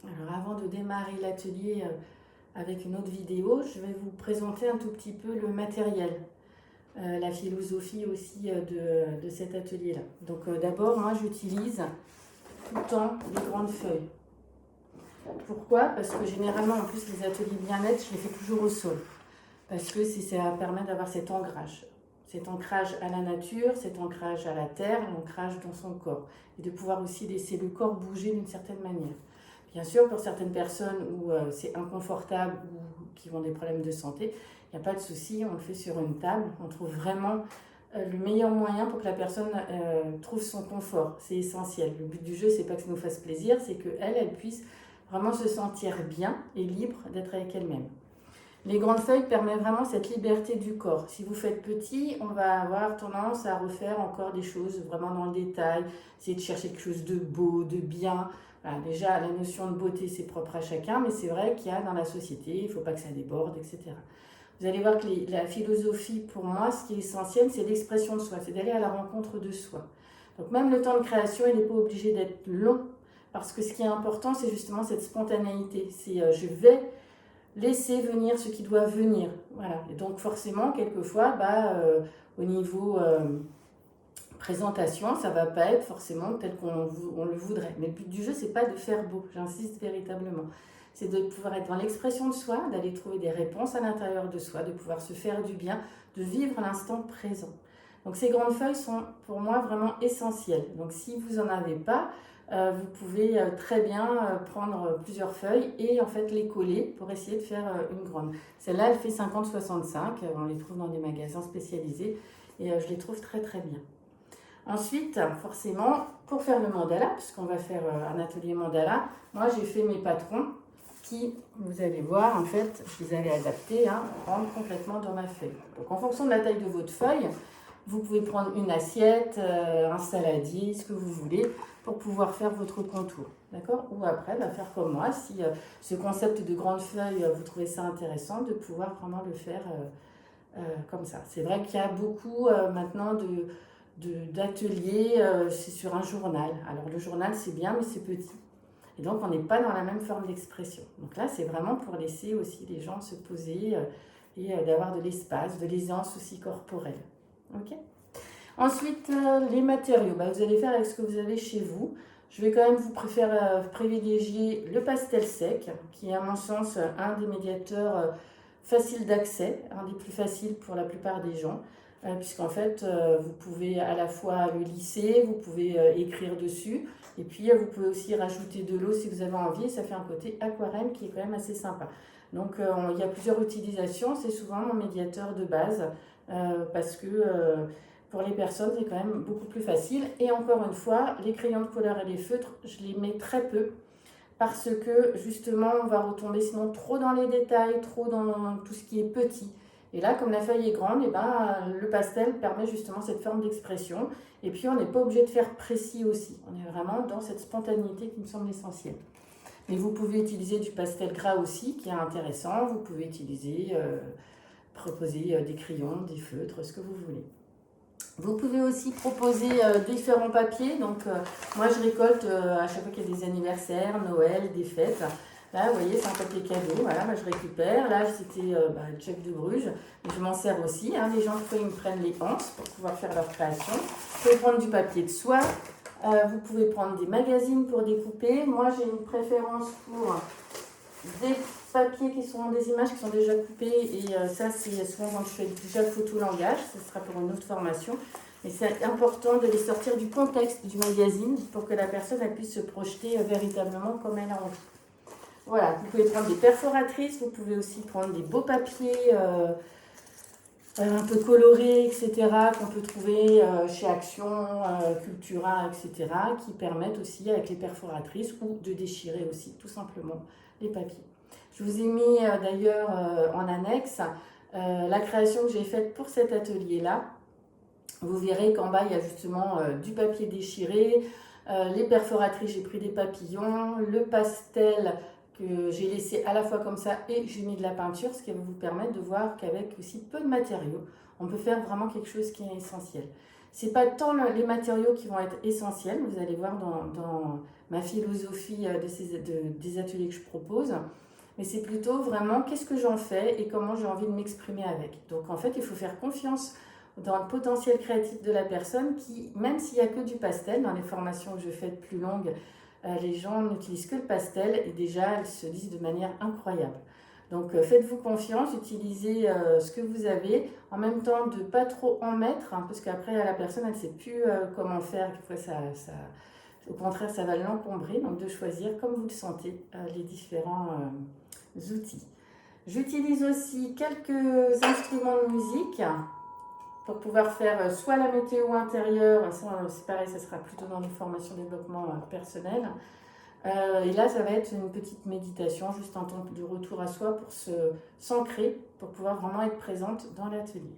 Alors avant de démarrer l'atelier avec une autre vidéo, je vais vous présenter un tout petit peu le matériel, la philosophie aussi de cet atelier-là. Donc d'abord, moi j'utilise tout le temps des grandes feuilles. Pourquoi? Parce que généralement, en plus, les ateliers bien-être, je les fais toujours au sol. Parce que ça permet d'avoir cet ancrage. Cet ancrage à la nature, cet ancrage à la terre, l'ancrage dans son corps. Et de pouvoir aussi laisser le corps bouger d'une certaine manière. Bien sûr, pour certaines personnes où c'est inconfortable ou qui ont des problèmes de santé, il n'y a pas de souci, on le fait sur une table. On trouve vraiment le meilleur moyen pour que la personne trouve son confort. C'est essentiel. Le but du jeu, c'est pas que ça nous fasse plaisir, c'est qu'elle puisse vraiment se sentir bien et libre d'être avec elle-même. Les grandes feuilles permettent vraiment cette liberté du corps. Si vous faites petit, on va avoir tendance à refaire encore des choses vraiment dans le détail, essayer de chercher quelque chose de beau, de bien. Voilà, déjà, la notion de beauté, c'est propre à chacun, mais c'est vrai qu'il y a dans la société, il ne faut pas que ça déborde, etc. Vous allez voir que la philosophie, pour moi, ce qui est essentiel, c'est l'expression de soi, c'est d'aller à la rencontre de soi. Donc même le temps de création, il n'est pas obligé d'être long, parce que ce qui est important, c'est justement cette spontanéité. C'est je vais laisser venir ce qui doit venir. Voilà. Et donc forcément, quelquefois, au niveau présentation, ça ne va pas être forcément tel qu'on le voudrait. Mais le but du jeu, c'est pas de faire beau, j'insiste véritablement. C'est de pouvoir être dans l'expression de soi, d'aller trouver des réponses à l'intérieur de soi, de pouvoir se faire du bien, de vivre l'instant présent. Donc ces grandes feuilles sont pour moi vraiment essentielles. Donc si vous n'en avez pas, vous pouvez très bien prendre plusieurs feuilles et en fait les coller pour essayer de faire une grande. Celle-là, elle fait 50-65, on les trouve dans des magasins spécialisés et je les trouve très très bien. Ensuite, forcément, pour faire le mandala, puisqu'on va faire un atelier mandala, moi j'ai fait mes patrons qui, vous allez voir, en fait, je les avais adaptés, rentrent complètement dans ma feuille. Donc en fonction de la taille de votre feuille, vous pouvez prendre une assiette, un saladier, ce que vous voulez, pour pouvoir faire votre contour. D'accord? Ou après, faire comme moi, si ce concept de grande feuille, vous trouvez ça intéressant, de pouvoir vraiment le faire comme ça. C'est vrai qu'il y a beaucoup maintenant d'ateliers, c'est sur un journal. Alors le journal, c'est bien, mais c'est petit. Et donc, on n'est pas dans la même forme d'expression. Donc là, c'est vraiment pour laisser aussi les gens se poser et d'avoir de l'espace, de l'aisance aussi corporelle. Ok? Ensuite, les matériaux. Vous allez faire avec ce que vous avez chez vous. Je vais quand même vous privilégier le pastel sec, qui est à mon sens un des médiateurs faciles d'accès, un des plus faciles pour la plupart des gens, puisqu'en fait, vous pouvez à la fois le lisser, vous pouvez écrire dessus, et puis vous pouvez aussi rajouter de l'eau si vous avez envie, et ça fait un côté aquarelle qui est quand même assez sympa. Donc il y a plusieurs utilisations, c'est souvent mon médiateur de base, parce que pour les personnes, c'est quand même beaucoup plus facile. Et encore une fois, les crayons de couleur et les feutres, je les mets très peu parce que justement, on va retomber sinon trop dans les détails, trop dans tout ce qui est petit. Et là, comme la feuille est grande, le pastel permet justement cette forme d'expression. Et puis, on n'est pas obligé de faire précis aussi. On est vraiment dans cette spontanéité qui me semble essentielle. Mais vous pouvez utiliser du pastel gras aussi, qui est intéressant. Vous pouvez proposer des crayons, des feutres, ce que vous voulez. Vous pouvez aussi proposer différents papiers. Donc, moi, je récolte à chaque fois qu'il y a des anniversaires, Noël, des fêtes. Là, vous voyez, c'est un papier cadeau. Voilà, je récupère. Là, c'était Jack de Bruges. Mais je m'en sers aussi. Les gens, ils me prennent les anses pour pouvoir faire leur création. Vous pouvez prendre du papier de soie. Vous pouvez prendre des magazines pour découper. Moi, j'ai une préférence pour des papiers qui sont des images qui sont déjà coupées et ça c'est souvent quand je fais déjà le photolangage, ce sera pour une autre formation, mais c'est important de les sortir du contexte du magazine pour que la personne elle puisse se projeter véritablement comme elle a envie. Voilà, vous pouvez prendre des perforatrices, vous pouvez aussi prendre des beaux papiers un peu colorés, etc., qu'on peut trouver chez Action, Cultura, etc., qui permettent aussi avec les perforatrices ou de déchirer aussi tout simplement les papiers. Je vous ai mis d'ailleurs en annexe la création que j'ai faite pour cet atelier-là. Vous verrez qu'en bas, il y a justement du papier déchiré, les perforatrices, j'ai pris des papillons, le pastel que j'ai laissé à la fois comme ça et j'ai mis de la peinture, ce qui va vous permettre de voir qu'avec aussi peu de matériaux, on peut faire vraiment quelque chose qui est essentiel. C'est pas tant les matériaux qui vont être essentiels, vous allez voir dans ma philosophie des ateliers que je propose, mais c'est plutôt vraiment qu'est-ce que j'en fais et comment j'ai envie de m'exprimer avec. Donc en fait, il faut faire confiance dans le potentiel créatif de la personne qui, même s'il n'y a que du pastel, dans les formations que je fais de plus longues, les gens n'utilisent que le pastel et déjà elles se disent de manière incroyable. Donc faites-vous confiance, utilisez ce que vous avez, en même temps de ne pas trop en mettre, hein, parce qu'après la personne elle ne sait plus comment faire, quelquefois au contraire ça va l'encombrer, donc de choisir comme vous le sentez les différents outils. J'utilise aussi quelques instruments de musique pour pouvoir faire soit la météo intérieure, ça c'est pareil, ça sera plutôt dans les formations de développement personnel. Et là, ça va être une petite méditation, juste un temps de retour à soi pour s'ancrer, pour pouvoir vraiment être présente dans l'atelier.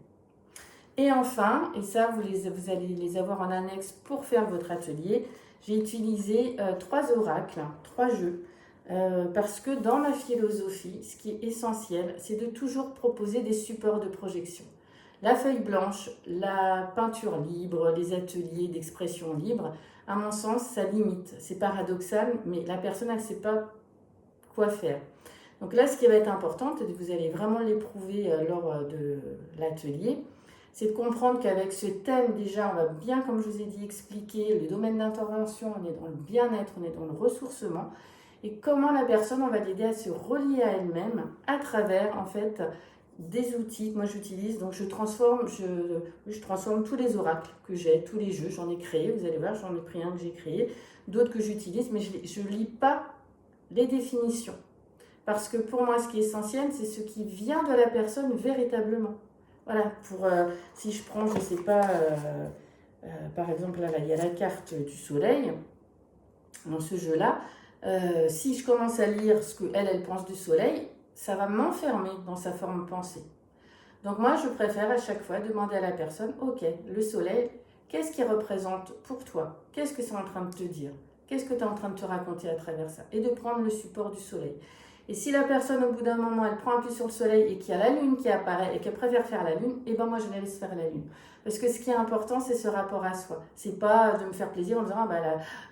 Et enfin, et ça vous allez les avoir en annexe pour faire votre atelier, j'ai utilisé 3 oracles, 3 jeux, parce que dans ma philosophie, ce qui est essentiel, c'est de toujours proposer des supports de projection. La feuille blanche, la peinture libre, les ateliers d'expression libre, à mon sens, ça limite. C'est paradoxal, mais la personne, elle ne sait pas quoi faire. Donc là, ce qui va être important, et vous allez vraiment l'éprouver lors de l'atelier, c'est de comprendre qu'avec ce thème, déjà, on va bien, comme je vous ai dit, expliquer le domaine d'intervention, on est dans le bien-être, on est dans le ressourcement, et comment la personne, on va l'aider à se relier à elle-même à travers, en fait, des outils que moi j'utilise. Donc je transforme tous les oracles que j'ai, tous les jeux, j'en ai créé, vous allez voir, j'en ai pris un que j'ai créé, d'autres que j'utilise, mais je ne lis pas les définitions. Parce que pour moi, ce qui est essentiel, c'est ce qui vient de la personne véritablement. Voilà, si je prends, je ne sais pas, par exemple, là, il y a la carte du soleil, dans ce jeu-là, si je commence à lire ce qu'elle pense du soleil, ça va m'enfermer dans sa forme pensée. Donc moi, je préfère à chaque fois demander à la personne, ok, le soleil, qu'est-ce qu'il représente pour toi? Qu'est-ce que c'est en train de te dire? Qu'est-ce que tu es en train de te raconter à travers ça? Et de prendre le support du soleil. Et si la personne, au bout d'un moment, elle prend appui sur le soleil et qu'il y a la lune qui apparaît et qu'elle préfère faire la lune, et ben moi, je la laisse faire la lune. Parce que ce qui est important, c'est ce rapport à soi. C'est pas de me faire plaisir en disant, ah, bah,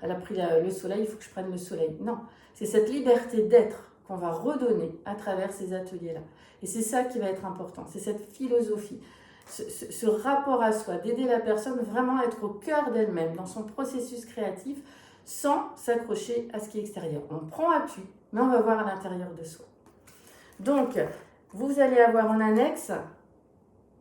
elle a pris le soleil, il faut que je prenne le soleil. Non, c'est cette liberté d'être qu'on va redonner à travers ces ateliers-là. Et c'est ça qui va être important, c'est cette philosophie, ce rapport à soi, d'aider la personne vraiment à être au cœur d'elle-même, dans son processus créatif, sans s'accrocher à ce qui est extérieur. On prend appui, mais on va voir à l'intérieur de soi. Donc, vous allez avoir en annexe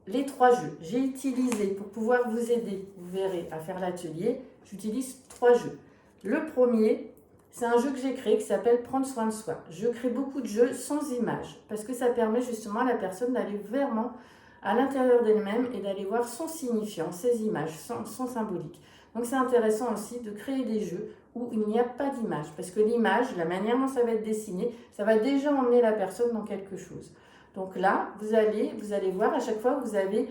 les 3 jeux. J'ai utilisé, pour pouvoir vous aider, vous verrez, à faire l'atelier, j'utilise 3 jeux. Le premier, c'est un jeu que j'ai créé qui s'appelle Prendre soin de soi. Je crée beaucoup de jeux sans images parce que ça permet justement à la personne d'aller vraiment à l'intérieur d'elle-même et d'aller voir son signifiant, ses images, son symbolique. Donc c'est intéressant aussi de créer des jeux où il n'y a pas d'image parce que l'image, la manière dont ça va être dessiné, ça va déjà emmener la personne dans quelque chose. Donc là, vous allez voir à chaque fois, vous avez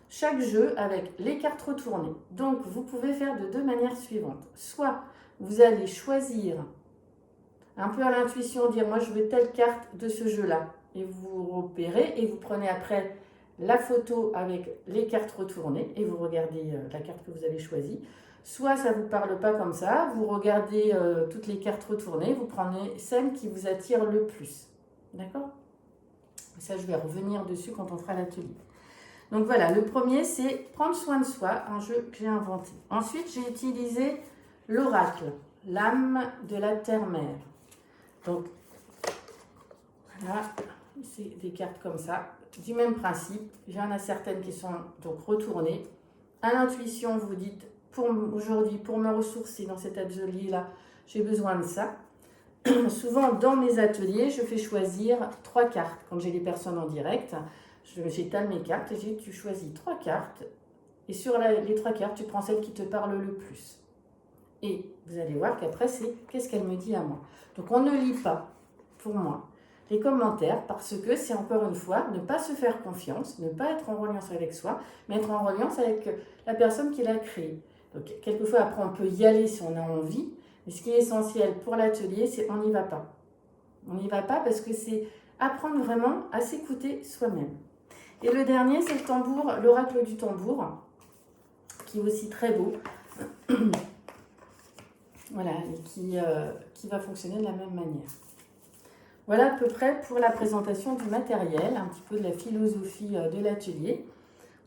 chaque jeu avec les cartes retournées. Donc vous pouvez faire de 2 manières suivantes. Soit vous allez choisir un peu à l'intuition, dire moi je veux telle carte de ce jeu-là. Et vous repérez et vous prenez après la photo avec les cartes retournées et vous regardez la carte que vous avez choisie. Soit ça ne vous parle pas comme ça, vous regardez toutes les cartes retournées, vous prenez celle qui vous attire le plus. D'accord? Ça, je vais revenir dessus quand on fera l'atelier. Donc voilà, le premier, c'est Prendre soin de soi, un jeu que j'ai inventé. Ensuite, j'ai utilisé l'oracle, l'âme de la terre-mère. Donc, voilà, c'est des cartes comme ça, du même principe. Il y en a certaines qui sont donc retournées. À l'intuition, vous dites, aujourd'hui, pour me ressourcer dans cet atelier-là, j'ai besoin de ça. Souvent, dans mes ateliers, je fais choisir 3 cartes. Quand j'ai les personnes en direct, j'étale mes cartes et tu choisis 3 cartes. Et sur les 3 cartes, tu prends celle qui te parle le plus. Et vous allez voir qu'après, c'est qu'est-ce qu'elle me dit à moi. Donc, on ne lit pas, pour moi, les commentaires parce que c'est encore une fois ne pas se faire confiance, ne pas être en reliance avec soi, mais être en reliance avec la personne qui l'a créé. Donc, quelquefois, après, on peut y aller si on a envie. Mais ce qui est essentiel pour l'atelier, c'est on n'y va pas. On n'y va pas parce que c'est apprendre vraiment à s'écouter soi-même. Et le dernier, c'est le tambour, l'oracle du tambour, qui est aussi très beau. Voilà, et qui va fonctionner de la même manière. Voilà à peu près pour la présentation du matériel, un petit peu de la philosophie de l'atelier.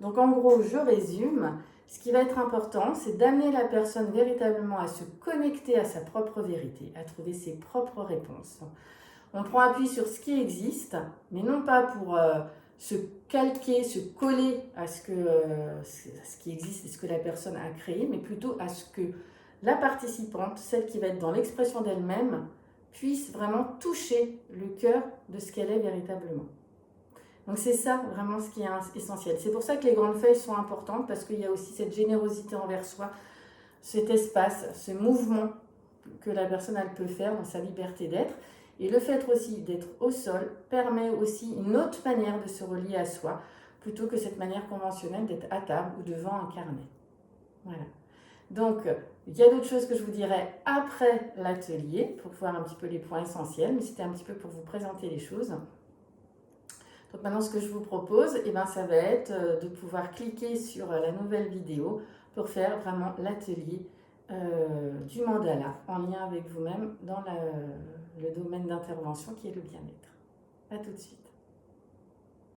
Donc en gros, je résume. Ce qui va être important, c'est d'amener la personne véritablement à se connecter à sa propre vérité, à trouver ses propres réponses. On prend appui sur ce qui existe, mais non pas pour se calquer, se coller à ce qui existe et ce que la personne a créé, mais plutôt à ce que la participante, celle qui va être dans l'expression d'elle-même, puisse vraiment toucher le cœur de ce qu'elle est véritablement. Donc c'est ça vraiment ce qui est essentiel. C'est pour ça que les grandes feuilles sont importantes, parce qu'il y a aussi cette générosité envers soi, cet espace, ce mouvement que la personne elle peut faire dans sa liberté d'être. Et le fait aussi d'être au sol permet aussi une autre manière de se relier à soi, plutôt que cette manière conventionnelle d'être à table ou devant un carnet. Voilà. Donc, il y a d'autres choses que je vous dirai après l'atelier, pour voir un petit peu les points essentiels, mais c'était un petit peu pour vous présenter les choses. Donc maintenant, ce que je vous propose, ça va être de pouvoir cliquer sur la nouvelle vidéo pour faire vraiment l'atelier du mandala en lien avec vous-même dans le domaine d'intervention qui est le bien-être. À tout de suite.